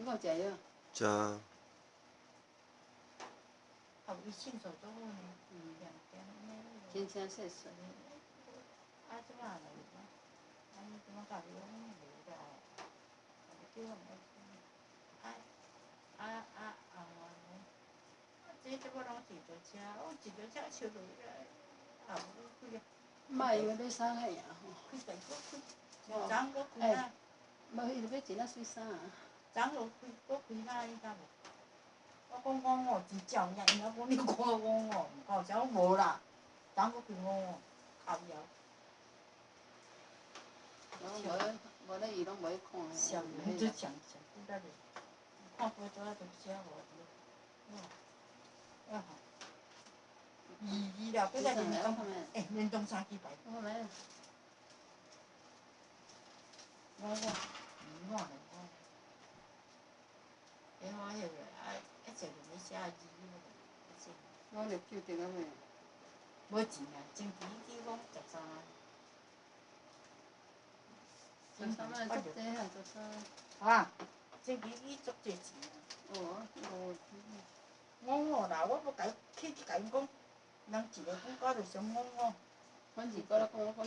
我食咗。食啊。後伊凊彩做好呢，輕聲細細。啊，即擺來個，啊，你即擺家己講袂得哦，叫人即擺攏自助車，自助車收落來，也無開啊。莫因為要啥個呀吼。開第個開，昨昏佫開啊。無伊就要錢仔水衫啊。昨昏佫開哪你知無？我講5五真照命，伊講你講5五，毋夠錢，我無啦。昨昏佫開5五，靠腰。無咧，伊攏無咧看誒。笑人就上久了咧，看報紙啊，都寫無着。啦，不再聯動，聯動3支牌。我看咩5五，2五2五。你看迄個一隻你寫2我就記得了未？無錢啊，前期伊講13。13萬足濟啊，13。啊，前期伊足濟錢啊。哦5五啦，我要甲伊去甲伊講，人一個講到上5五。反正甲我講。